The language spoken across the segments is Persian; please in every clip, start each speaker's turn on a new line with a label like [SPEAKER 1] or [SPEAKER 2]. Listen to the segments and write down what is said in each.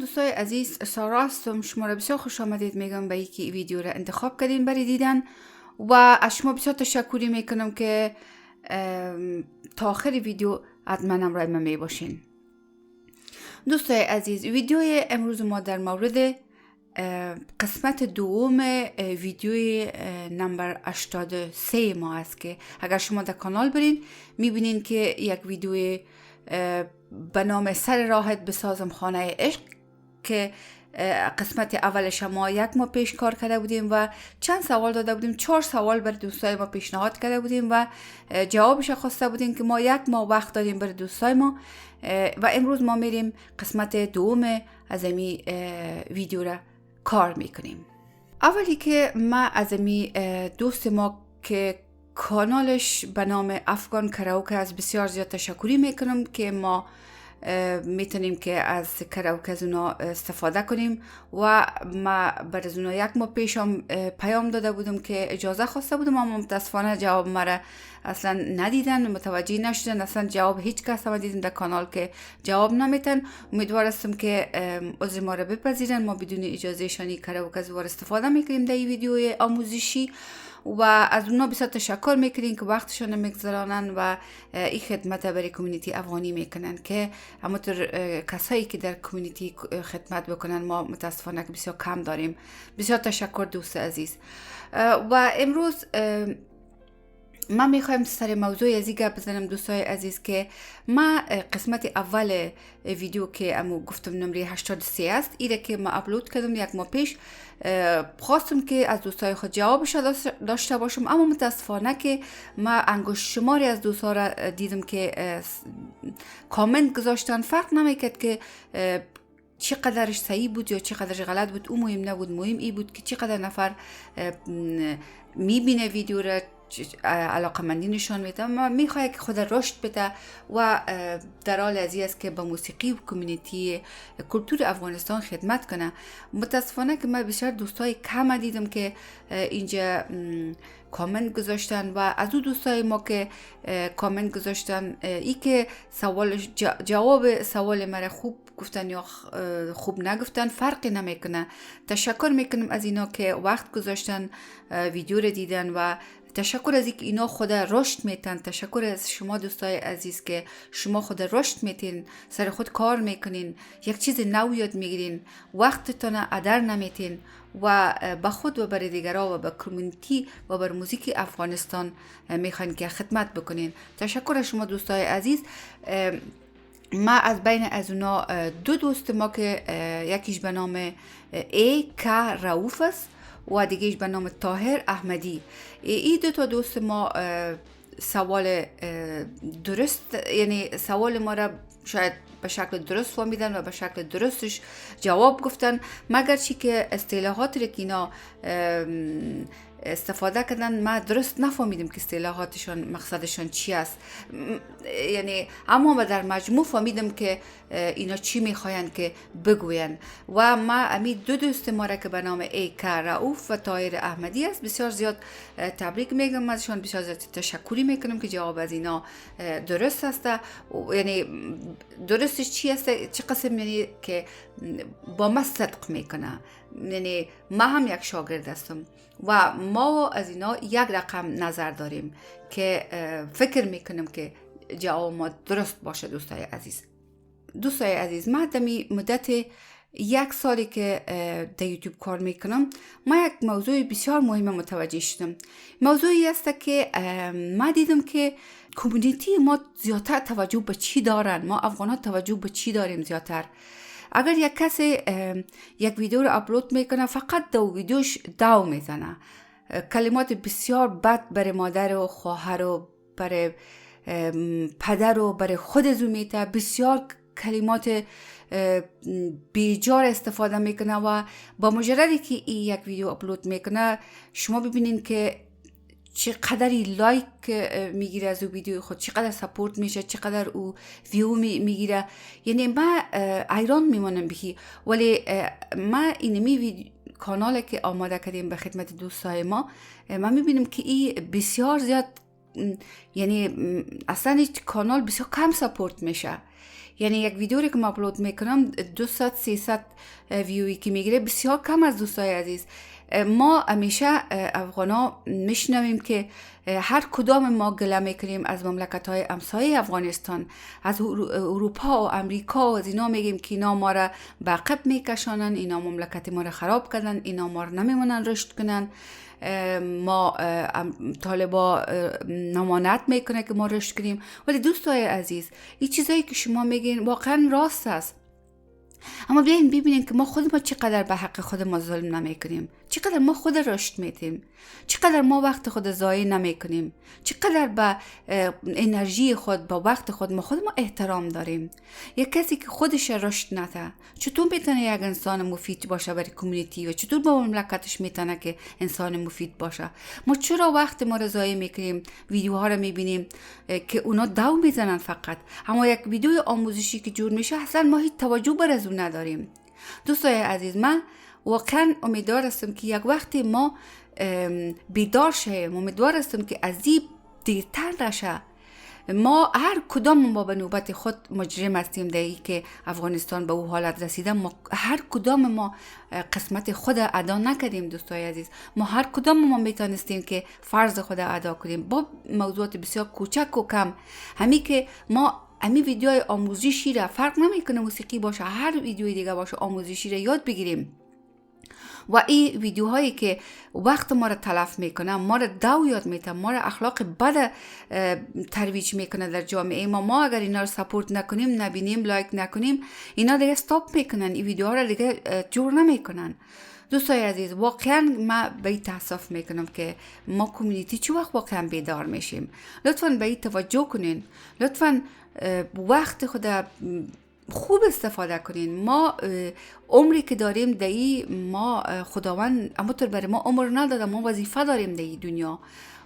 [SPEAKER 1] دوستای عزیز، سارا هستم. شما را بسیار خوش آمدید میگم به اینکه این ویدیو را انتخاب کردین برای دیدن و از شما بسیار تشکری میکنم که تا آخر ویدیو حتما همراه من می باشین. دوستای عزیز، ویدیو امروز ما در مورد قسمت دوم ویدیوی نمبر 83 ما است که اگر شما در کانال برین میبینین که یک ویدیوی به نام سر راحت بسازم خانه عشق که قسمت اولش ما یک ماه پیش کار کرده بودیم و چند سوال داده بودیم. 4 سوال برای دوستای ما پیشنهاد کرده بودیم و جوابش خواسته بودیم که ما 1 ماه وقت دادیم برای دوستای ما و امروز ما میریم قسمت دوم از این ویدیو را کار میکنیم. اولی که ما از این دوست ما که کانالش به نام افغان کراوکه از بسیار زیاد تشکری میکنم که ما میتونیم که از کراوکه از اونا استفاده کنیم و ما بر از اونا 1 ماه پیش هم پیام داده بودم که اجازه خواسته بودم اما متاسفانه جواب مرا اصلا ندیدن، متوجه نشدن، اصلا جواب هیچ کس هم دیدیم در کانال که جواب نمیتن. امیدوار هستم که عذر ما را بپذیرن. ما بدون اجازه شانی کراوکه از وار استفاده میکنیم در این ویدیو آموزشی و از اونا بسیار تشکر میکنیم که وقتشون میگذرانن و این خدمت برای کمیونیتی افغانی میکنن که همونطور کسایی که در کمیونیتی خدمت بکنن ما متاسفانه که بسیار کم داریم. بسیار تشکر دوست عزیز. و امروز من میخوایم سر موضوع از این گپ بزنم دوستای عزیز که ما قسمت اول ویدیو که امو گفتم نمره 83 است، ایره که ما اپلود کردم 1 ماه پیش، خواستم که از دوستای خود جوابش داشته باشم، اما متاسفانه که ما انگشت شماری از دوستا را دیدم که کامنت گذاشتن. فرق نمیکرد که چقدرش صحیح بود یا چقدرش غلط بود، اون مهم نبود. مهم ای بود که چقدر نفر میبینه ویدیو را، علاقه مندی نشان میده. ما میخواه که خود رشد بده و در حال ازی است که با موسیقی و کمیونیتی کلتور افغانستان خدمت کنه. متاسفانه که من بسیار دوستای کم دیدم که اینجا کامنت گذاشتن و از اون دوستای ما که کامنت گذاشتن ای که جواب سوال مرا خوب گفتن یا خوب نگفتن فرقی نمیکنه. تشکر میکنم از اینا که وقت گذاشتن ویدیو رو دیدن و تشکر از اینکه اینا خود رشد میتن. تشکر از شما دوستای عزیز که شما خود رشد میتین، سر خود کار میکنین، یک چیز نو یاد میگیرین، وقتتون ادر نمیتین و به خود و برای دیگرها و به کمیونیتی و بر موزیک افغانستان میخواین که خدمت بکنین. تشکر از شما دوستای عزیز. ما از بین از اونا 2 دوست ما که یکیش به نام ای کا رؤوف است و دیگهش به نام طاهر احمدی، این 2 تا دوست ما سوال درست، یعنی سوال ما را شاید به شکل درست فهمیدن و به شکل درستش جواب گفتن، مگر چی که اصطلاحات رو که اینا استفاده کردن ما درست نفهمیدیم که اصطلاحاتشون مقصدشون چی است. یعنی اما در مجموع فهمیدم که اینا چی میخواین که بگوین و ما امی 2 دوست ما را که به نام ایکا رؤوف و طاهر احمدی است بسیار زیاد تبریک میگم ازشون، بسیار زیاد تشکری میکنم که جواب از اینا درست است. یعنی درستش چی است، چه قسم، یعنی که با ما صدق میکنه. یعنی ما هم یک شاگرد هستم و ما از اینا یک رقم نظر داریم که فکر میکنم که جواب ما درست باشه. دوستای عزیز ما دمی مدت 1 سالی که در یوتیوب کار میکنم ما یک موضوع بسیار مهم متوجه شدم. موضوعی است که ما دیدم که کمیونیتی ما زیادتر توجه به چی دارن، ما افغانات توجه به چی داریم زیادتر. اگر یک کسی یک ویدیو رو اپلود میکنه فقط 2 ویدیوش داو میزنه، کلمات بسیار بد برای مادر و خواهر و برای پدر و برای خود میته، بسیار کلمات بیجار استفاده میکنه و با مجردی که این یک ویدیو اپلود میکنه شما ببینین که چقدری لایک میگیره از او ویدیو خود، چقدر سپورت میشه، چقدر او ویو میگیره. یعنی ما حیران میمونم بهی. ولی ما اینمی کانال که آماده کردیم به خدمت دوستای ما، ما میبینیم که این بسیار زیاد یعنی اصلا هیچ کانال بسیار کم ساپورت میشه. یعنی یک ویدیو رو که ما اپلود میکنم 200-300 ویوی که میگیره بسیار کم از دوستای عزیز. ما همیشه افغانا میشنویم که هر کدام ما گله میکنیم از مملکت های همسایه افغانستان، از اروپا و امریکا و از اینا میگیم که اینا ما را به عقب میکشانن، اینا مملکت ما را خراب کردن، اینا ما را نمیمونن رشد کنن، ما طالبا نمانت میکنه که ما رشد کنیم. ولی دوستای عزیز این چیزایی که شما میگین واقعا راست است، اما بیاین ببینین که ما خود ما چقدر به حق خود ما ظلم نمی کنیم، چقدر ما خود رشد میدیم، چقدر ما وقت خود ضایع نمی کنیم، چقدر به انرژی خود، با وقت خود ما احترام داریم. یک کسی که خودش رشد نده چطور میتونه یک انسان مفید باشه برای کمیونیتی و چطور با مملکتش میتونه که انسان مفید باشه؟ ما چرا وقت ما رو ضایع میکنیم؟ ویدیوها رو میبینیم که اونا دو میزنن فقط، اما یک ویدیو آموزشی که جور میشه اصلا ما هیچ توجه بر از اون نداریم. دوستای عزیز من واقعا امیدوار هستم که یک وقتی ما بیدار شیم، امیدوار هستم که از این دیرتر نشه. ما هر کدام ما به نوبت خود مجرم هستیم در این که افغانستان به او حالت رسیده. ما هر کدام ما قسمت خود ادا نکردیم دوستای عزیز. ما هر کدام ما میتونستیم که فرض خود ادا کنیم با موضوعات بسیار کوچک و کم. همین که ما همین ویدیوهای آموزشی را، فرق نمیکنه موسیقی باشه هر ویدیوی دیگه باشه، آموزشی را یاد بگیریم و این ویدیوهایی که وقت ما را تلف میکنه، ما را دو یاد میده، ما را اخلاق بد ترویج میکنه در جامعه ما اگر اینا رو سپورت نکنیم، نبینیم، لایک نکنیم، اینا دیگه استاپ میکنن، این ویدیوها را دیگه جور نمیکنن. دوستای عزیز واقعا من به این تاسف میکنم که ما کمیونیتی چه وقت واقعا بیدار میشیم. لطفاً به این توجه کنین، لطفاً وقت خود خوب استفاده کنین. ما عمری که داریم دایی، ما خداوند همونطور برای ما عمر نداده، ما وظیفه داریم دایی دنیا.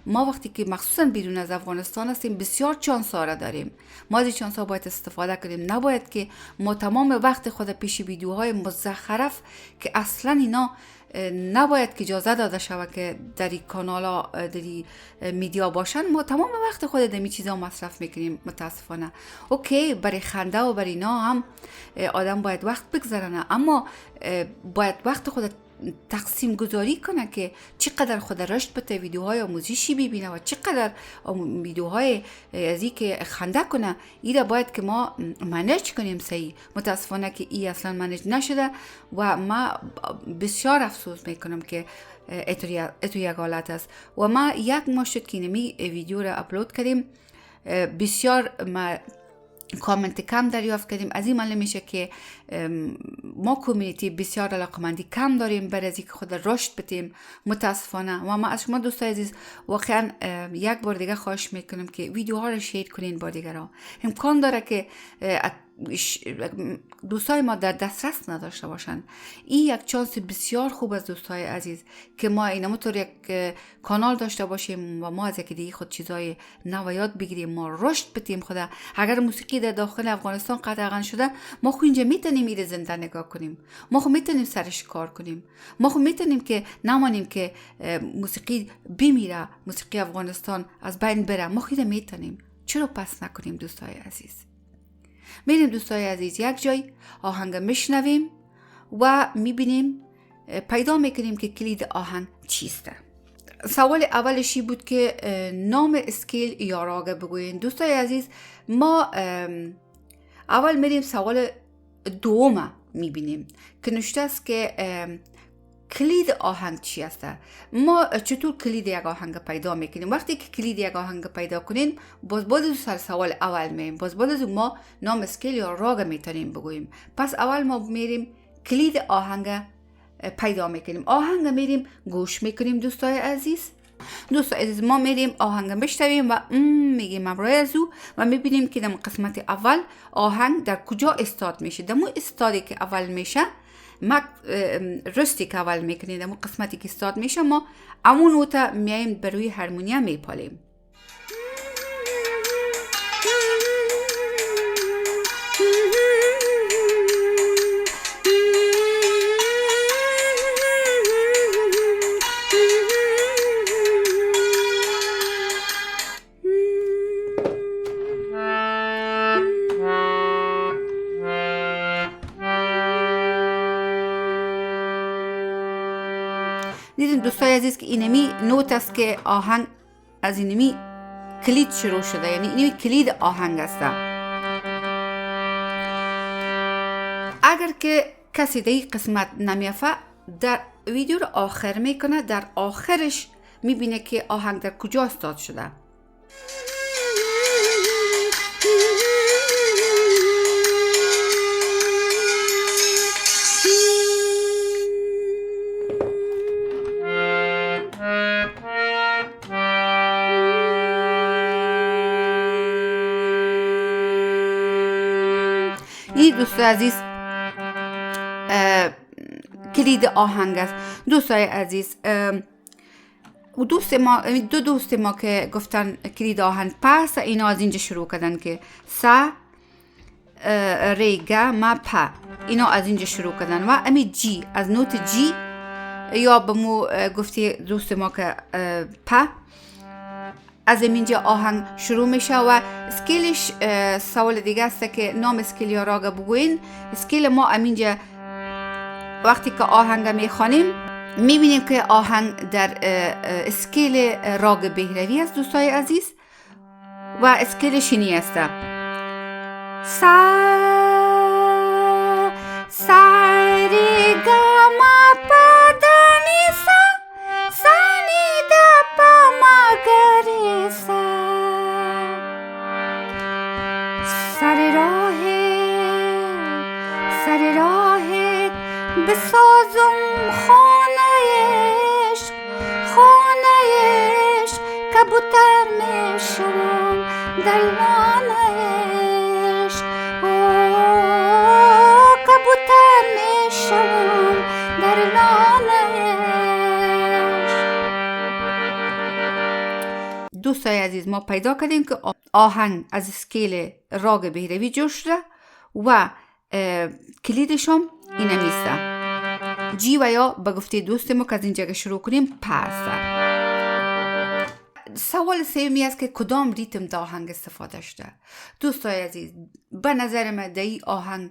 [SPEAKER 1] ما وقتی که مخصوصا بیرون از افغانستان هستیم بسیار چانس ها را داریم، ما از این چانس ها باید استفاده کنیم. نباید که ما تمام وقت خود پیش ویدیوهای مزخرف که اصلا اینا نباید که اجازه داده شود که در این کانال ها، در این میدیا باشن، ما تمام وقت خود در این چیزا مصرف میکنیم. متاسفانه اوکی برای خنده و برای اینا هم آدم باید وقت بگذرانه، اما باید وقت خود تقسیم گذاری کنه که چقدر خود رشد بده، ویدیوهای آموزشی ببینه و چقدر ویدیوهای از این که خنده کنه. ایره باید که ما منیج کنیم صحیح. متاسفانه که این اصلا منیج نشده و ما بسیار افسوس میکنم که اتو یک حالت است. و ما یک ماه شد که نمی ویدیو را اپلود کردیم، بسیار ما کامنت کم دریافت کردیم. از این معلوم میشه که ما کمیونیتی بسیار علاقمندی کم داریم برای اینکه خود رشد بدیم. متاسفانه و ما از شما دوستای عزیز واقعا یک بار دیگه خواهش میکنم که ویدیوها رو شیر کنین با دیگران. امکان داره که دوستای ما در دسترس نداشته باشن. این یک چانس بسیار خوب از دوستای عزیز که ما اینمطور یک کانال داشته باشیم و ما از یکی دیگه خود چیزای نو یاد بگیریم، ما رشد بدیم. خدا اگر موسیقی در داخل افغانستان قطعا شده، ما خو اینجا میتونیم ایره زنده نگاه کنیم، ما خو میتونیم سرش کار کنیم، ما خو میتونیم که نمانیم که موسیقی بمیره، موسیقی افغانستان از بین بره. ما خو میتونیم، چرا پس نکنیم دوستای عزیز؟ میریم دوستای عزیز یک جای آهنگ میشنویم و میبینیم، پیدا میکنیم که کلید آهنگ چیسته. سوال اولشی بود که نام اسکیل یا راگ بگوین. دوستای عزیز ما اول میریم سوال دوم میبینیم که نوشته است که کلید آهنگ چی است؟ ما چطور کلید یک آهنگ پیدا میکنیم؟ وقتی که کلید یک آهنگ پیدا کنیم، باز سر سوال اول میریم، باز ما نام اسکیل یا راگ میتونیم بگوییم. پس اول ما میریم کلید آهنگ پیدا میکنیم، آهنگ میریم گوش میکنیم. دوستای عزیز ما میریم آهنگ بشنویم و میگیم امرای ازو و میبینیم که در قسمت اول آهنگ در کجا استارت میشه. در مو استاری که اول میشه، ما رستی که اول میکنیم، در مو قسمتی که استارت میشه، ما امون نوتا میایم بروی هارمونیا میپالیم. دوستای عزیز که اینمی نوت است که آهنگ از اینمی کلید شروع شده، یعنی اینمی کلید آهنگ است. اگر که کسی در این قسمت نمیفه، در ویدیو رو آخر میکنه، در آخرش میبینه که آهنگ در کجا استاد شده. این دوست عزیز کلید آهنگ است. دوستای عزیز دو دوست ما که گفتن کلید آهنگ پس، اینا از اینجا شروع کردن که سا ری گا ما پا، اینا از اینجا شروع کردن و امی جی از نوت جی یا بمو گفتی دوست ما که پا از اینجا آهنگ شروع میشه و اسکیلش سوال دیگه است که نام اسکیل یا راگ بگوین. اسکیل ما اینجا وقتی که آهنگ میخوانیم میبینیم که آهنگ در اسکیل راگ بهروی است دوستای عزیز و اسکیلش اینی است: سا ری گا ما پا دا نی سا، سا نی دا پا ما گا ری سا. سر راهت بسازم خانه عشق، کبوتر میشم در لان عشق، کبوتر میشم در لان عشق. دوستای عزیز ما پیدا کردیم که آهنگ از اسکیل راگ بهروی جور شده و کلیدشم اینه میسته جی و یا به گفته دوست ما که از اینجا شروع کنیم پس. سوال سومی است که کدام ریتم در آهنگ استفاده شده. دوستای عزیز به نظر من در این آهنگ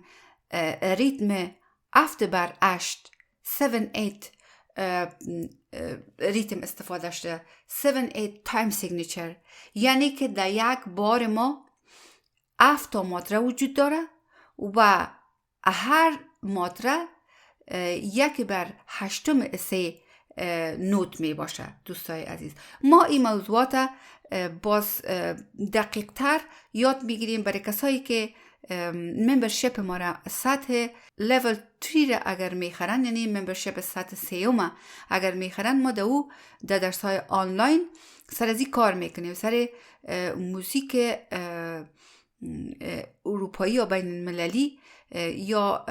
[SPEAKER 1] ریتم 7/8 7/8 ریتم استفاده شده، 7/8 تایم سیگنیچر، یعنی که در یک بار ما 7 ماتره وجود داره و هر ماتره 1/8 نوت می باشه. دوستای عزیز ما این موضوعات باز دقیق تر یاد میگیریم برای کسایی که ممبرشپ ما را سطح لیول 3 را اگر میخرن، یعنی ممبرشپ سطح 3 اگر میخرن، ما در درس های آنلاین سر از این کار میکنیم، سر موزیک اروپایی یا بین المللی یا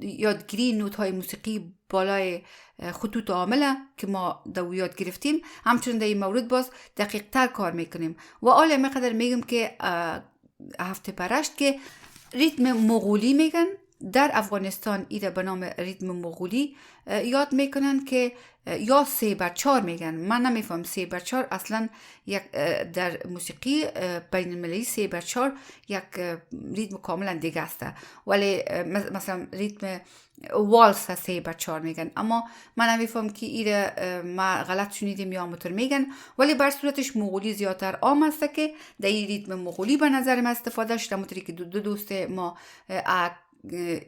[SPEAKER 1] یادگیری نوت های موسیقی بالای خطوط عامله که ما در یاد گرفتیم، همچنین در این مورد باز دقیق تر کار میکنیم. و حالا مقدر میگم که 7/8 که ریتم مغولی میگن در افغانستان، ایره به نام ریتم مغولی یاد میکنن که یا 3/4 میگن. من نمیفهم 3/4 اصلا یک در موسیقی بین المللی 3/4 یک ریتم کاملا دیگه است، ولی مثلا ریتم والس 3/4 میگن، اما من نمیفهم که ایره ما غلط شنیدیم یا همونطور میگن، ولی بر صورتش مغولی زیادتر عام است که در این ریتم مغولی به نظر من استفاده شده. همونطوری که دو دوست ما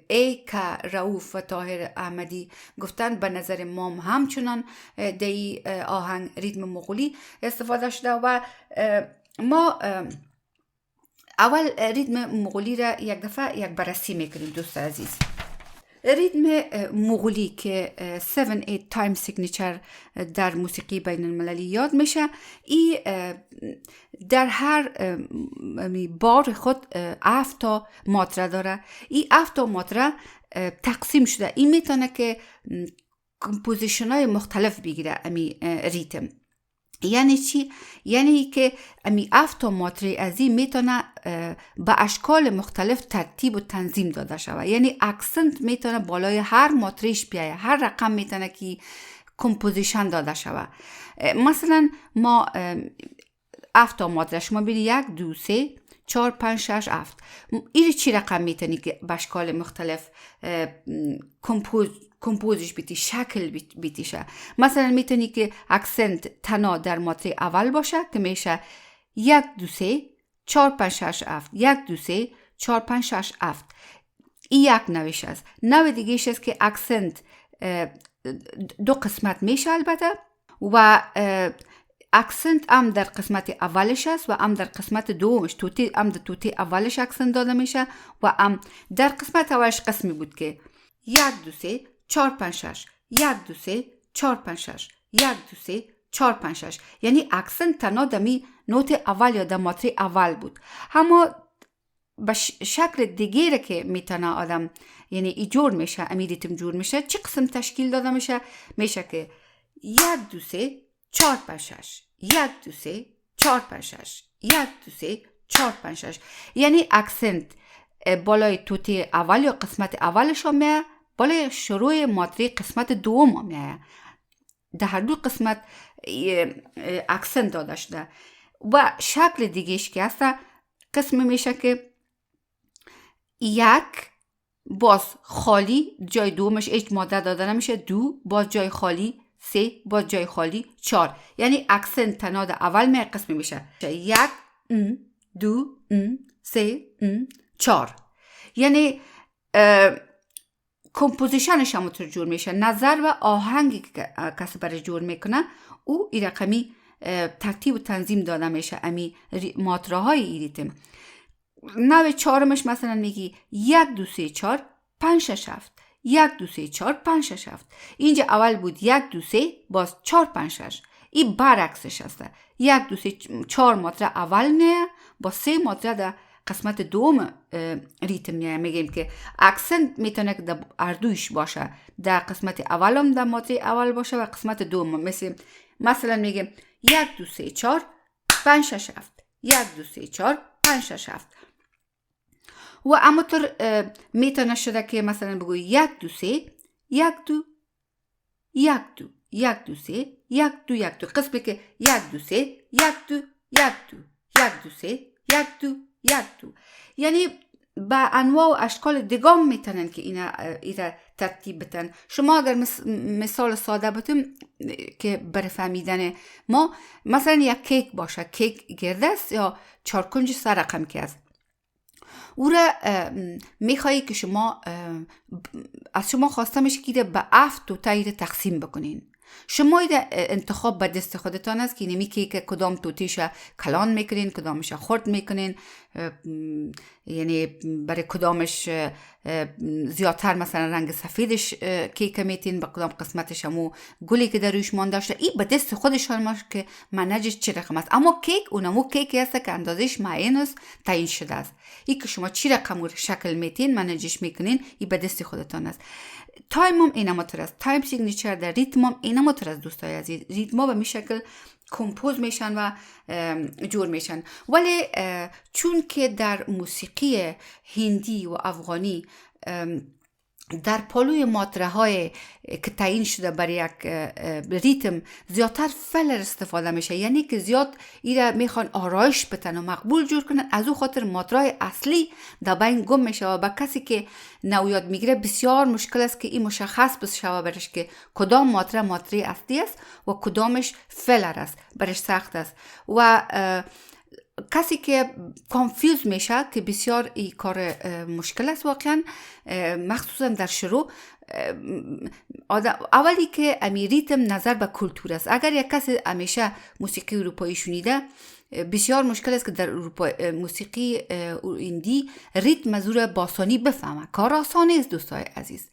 [SPEAKER 1] ایکا رؤوف و طاهر احمدی گفتن، به نظر ما همچنان در آهنگ ریتم مغولی استفاده شده و ما اول ریتم مغولی را یک دفعه یک بررسی میکنیم. دوست عزیز ریتم مغولی که 7/8 تایم سیگنیچر در موسیقی بین المللی یاد میشه، این در هر بار خود 7 ماتره داره. این 7 ماتره تقسیم شده، این میتونه که کمپوزیشن های مختلف بگیره امی ریتم. یعنی چی؟ یعنی که امی 7 ماتره از این میتونه به اشکال مختلف ترتیب و تنظیم داده شود. یعنی اکسنت میتونه بالای هر ماتریش بیایه، هر رقم میتونه که کمپوزیشن داده شود. مثلا ما 7 ماتره شما بینید 1 2 3 4 5 6 7 این چی رقم میتونی که به اشکال مختلف کمپوز کمپوزش بیتی، شکل بیتیشه. مثلا میتونی که اکسنت تنها در ماتری اول باشه که میشه 1 2 3 4 5 6 7 1 2 3 4 5 6 7. این یک نوش است. نوع دیگه است که اکسنت دو قسمت میشه البته و اکسنت هم در قسمت اولش است و هم در قسمت دومش توتی هم در توتی اولش اکسنت داده میشه و هم در قسمت اولش قسمی بود که 1 2 3 4 5 6 1 2 3 4 5 6 1 2 3 4 5 6. یعنی اکسنت تنها دمی نوت اول یا در ماتری اول بود. اما به شکل دیگه که میتونه آدم یعنی ای جور میشه، امی ریتم جور میشه، چه قسم تشکیل داده میشه که 1 2 3 4 5 6 1 2 3 4 5 6 1 2 3 4 5 6. یعنی اکسنت بالای توتی اول یا قسمت اولش هم میه، بالای شروع ماتری قسمت دوم هم میه. در هر دو قسمت اکسنت داده شده. و شکل دیگهش که هست قسم میشه که 1 باز خالی، جای دومش هیچ ماده داده نمیشه، 2 باز جای خالی، 3 باز جای خالی، 4. یعنی اکسنت تنها در اول می قسم میشه 1 2 3 4. یعنی کمپوزیشنش هم طور جور میشه. نظر و آهنگی که کسی برای جور میکنه او این رقمی ترتیب و تنظیم داده میشه. امی ماتراهای ای ریتم. نوع چهارمش مثلا میگی 1 2 3 4 5 6 7 1 2 3 4 5 6 7. اینجا اول بود 1 2 3 باز 4 5 6. این برعکسش هست. 1 2 3 4 ماتره اول میه با 3 ماتره در قسمت دوم ریتم میه. میگیم که اکسنت میتونه که در اردویش باشه، در قسمت اول هم در ماتره اول باشه و قسمت دوم. مثلا میگیم 1 2 3 4 5 6 7 1 2 3 4 5 6 7. و امطور میتونه شده که مثلا بگوی 1 2 3 1 2 1 2 1 2 3 1 2 1 2. قسمی که 1 2 3 1 2 1 2 1 2 3 1 2 1 2. یعنی با انواع و اشکال دیگام میتونن که اینا ترتیب بتن. شما اگر مثال ساده بتیم که برای فهمیدن ما، مثلا یک کیک باشه، کیک گرده است یا چارکنج سر رقم که است، او را میخوایی که شما از شما خواسته میشه که به 7 توتی تقسیم بکنین. شما انتخاب به دست خودتان است که نمی که کدام توتیش کلان میکنین، کدامش خرد میکنین، یعنی برای کدامش زیادتر مثلا رنگ سفیدش کیک میتین، به کدام قسمتش همو گلی که در روش مانده شده. این به دست خودشان ماش که منجش چی رقم است. اما کیک اونمو کیکی است که اندازش معین است، تعیین شده است. این که شما چی رقم شکل میتین منجش میکنین، این به دست خودتان است. تایم هم اینم است. تایم سیگنیچر در ریتم هم اینم است. دوستای عزیز، ریتم ها به می شکل کمپوز میشن و جور میشن. ولی چون که در موسیقی هندی و افغانی در پالوی ماتره های که تعیین شده برای یک ریتم زیادتر فلر استفاده میشه، یعنی که زیاد ایره میخوان آرایش بتن و مقبول جور کنن، از او خاطر ماتره های اصلی در بین گم میشه و با کسی که نو یاد میگیره بسیار مشکل است که این مشخص بشه برش که کدام ماتره اصلی است و کدامش فلر است، برش سخت است. و کسی که کانفیوز میشه که بسیار این کار مشکل است واقعا، مخصوصا در شروع. اولی که امی ریتم نظر به کلتور است. اگر یک کسی همیشه موسیقی اروپایی شنیده، بسیار مشکل است که در موسیقی هندی ریتم مزور باسانی بفهمه. کار آسان است دوستای عزیز.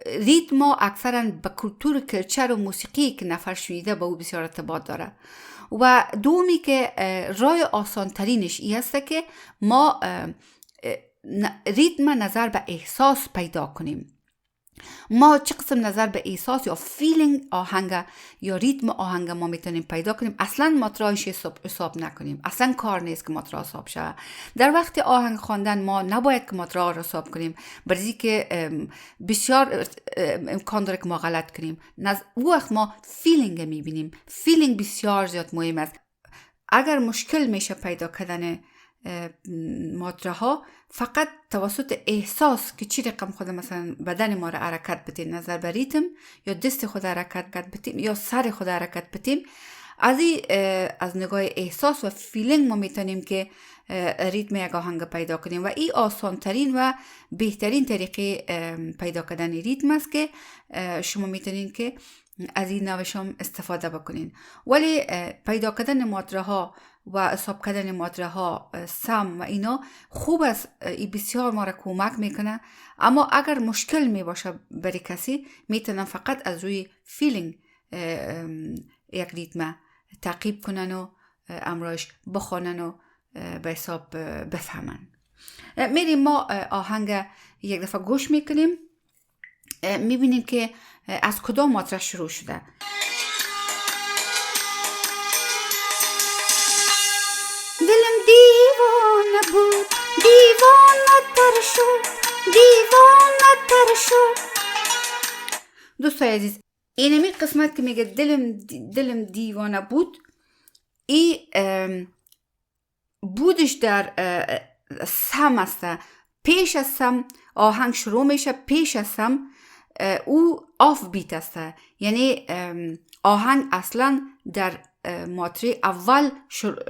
[SPEAKER 1] ریتم اکثرا به کلچر و موسیقی که نفر شنیده با او بسیار ارتباط داره. و دومی که راه آسان ترینش ای هست که ما ریتم نظر به احساس پیدا کنیم. ما چه قسم نظر به احساس یا فیلینگ آهنگ یا ریتم آهنگ ما میتونیم پیدا کنیم. اصلا ماترایش حساب نکنیم. اصلا کار نیست که ماترا حساب شود. در وقت آهنگ خواندن ما نباید که ماترا را حساب کنیم، برای که بسیار امکان داره که ما غلط کنیم. وقت ما فیلینگ میبینیم. فیلینگ بسیار زیاد مهم است. اگر مشکل میشه پیدا کردن ماتره ها فقط توسط احساس که چی رقم خود مثلا بدن ما را حرکت بتیم، نظر به ریتم یا دست خود حرکت بتیم یا سر خود حرکت بتیم، از نگاه احساس و فیلینگ ما میتونیم که ریتم یک آهنگ پیدا کنیم و این آسان ترین و بهترین طریقه پیدا کردن ریتم است که شما میتونین که از این نوش هم استفاده بکنین. ولی پیدا کردن ماتره ها و حساب کردن ماتره ها سم و اینا خوب است، این بسیار ما را کمک میکنه، اما اگر مشکل می باشه برای کسی میتونن فقط از روی فیلینگ یک ریتم تعقیب کنن و امرایش بخونن و به حساب بفهمن. میریم ما آهنگ یک دفعه گوش میکنیم، میبینیم که از کدام ماتره شروع شده. دلم دیوانه بود، دیوانه تر شد، دیوانه تر شد. دوستای عزیز، اینمی قسمت که میگه دلم دیوانه بود، این بودش در سم است. پیش از سم آهنگ شروع میشه، پیش از سم او آف بیت است، یعنی آهنگ اصلا در ماتری اول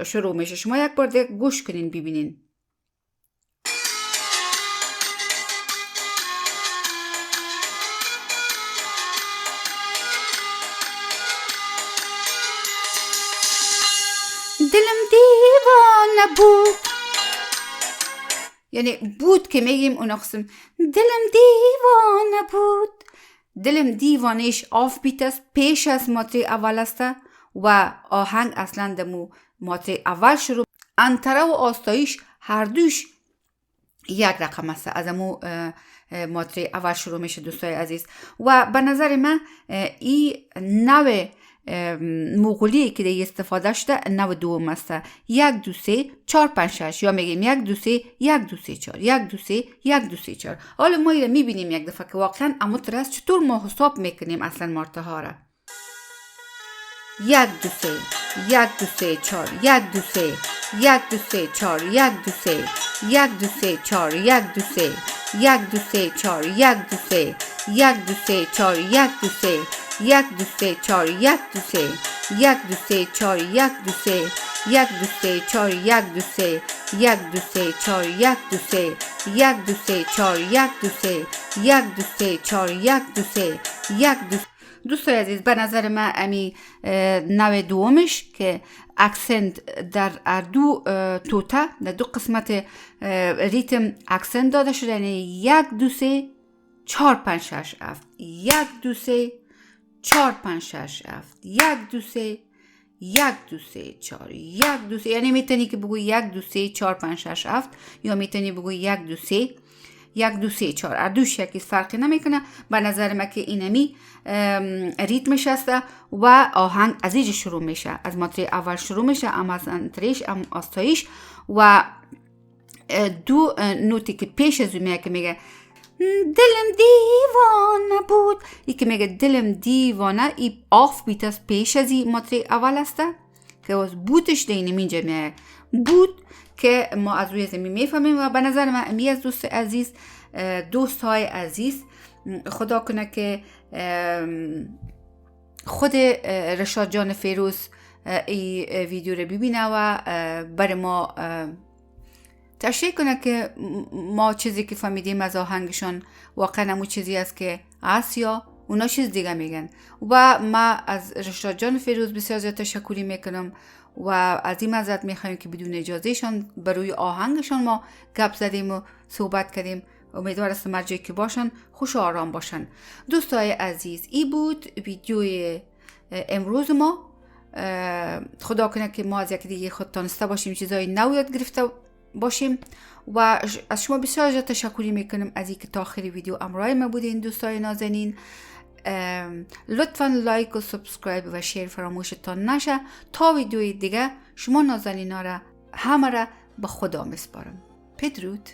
[SPEAKER 1] شروع میشه. شما یک بار دیگه گوش کنین ببینین. دلم دیوانه بود، یعنی بود که میگیم اون قسم دلم دیوانه بود، دلم دیوانش آف بیت است، پیش از ماتری اول است و آهنگ اصلا دمو ماتری اول شروع. انتره و آستایش هر دوش یک رقم است، از امو ماتری اول شروع میشه دوستای عزیز. و به نظر من این نوع مغولی که دیگه استفاده شده نوع دوم است. 1 2 3 4 5 6 یا میگیم 1 2 3 1 2 3 4 1 2 3 1 2 3 4. حالا ما اینو میبینیم یک دفعه که واقعا اما ترس چطور ما حساب میکنیم اصلا مارته ها را. 1 2 3 1 2 3 4 1 2 3 1 2 3 4 1 2 3 1 2 3 4 1 2 3 1 2 3 4 1 2 3 1 2 3 4 1 2 3 1 2 3 4 1 2 3 1 2 3 4 1 2 3 1 2 3 4 1 2 3 1 2 3 4 1 2 3 1 2 3 4 1 2 3 1 2 3 4 1 2 3 1 2. دوستای عزیز، به نظر من امی نوع دومش که اکسنت در دو توته در دو قسمت ریتم اکسنت داده شده، یعنی 1 2 3 4 5 6 7 1 2 3 4 5 6 7 1 2 3 1 2 3 4 1 2 3. یعنی میتونی که بگوی 1 2 3 4 5 6 7 یا میتونی بگوی 1 2 3 1 2 3 4. اردوش یکی فرقی نمیکنه. به نظر من که اینمی ریتمش است و آهنگ از اینجا شروع میشه، از ماتری اول شروع میشه، اما از انتریش ام آستایش و دو نوتی که پیش از اون که میگه دلم دیوانه بود، ای که میگه دلم دیوانه، ای آف بیت است، پیش از این ماتری اول است که از بودش دینیم اینجا میگه بود که ما از روی زمین میفهمیم. و به نظر من امی از دوست های عزیز خدا کنه که خود رشاد جان فیروز این ویدیو رو ببینه و برای ما تشریح کنه که ما چیزی که فهمیدیم از آهنگشان واقعا همون چیزی است که هست یا اونا چیز دیگه میگن. و ما از رشاد جان فیروز بسیار زیاد تشکری میکنم و از این معذرت میخوایم که بدون اجازهشان بروی آهنگشان ما گپ زدیم و صحبت کردیم. امیدوار است مرجعی که باشن خوش و آرام باشن. دوستای عزیز، این بود ویدیوی امروز ما. خدا کنه که ما از یکی دیگه خود تانسته باشیم، چیزای نو یاد گرفته باشیم و از شما بسیار زیاد تشکری میکنم از اینکه تا آخر ویدیو همراه ما بودین. دوستای نازنین، لطفا لایک و سابسکرایب و شیر فراموشتان نشه. تا ویدیوی دیگه شما نازنینا را همه را به خدا میسپارم. بدرود.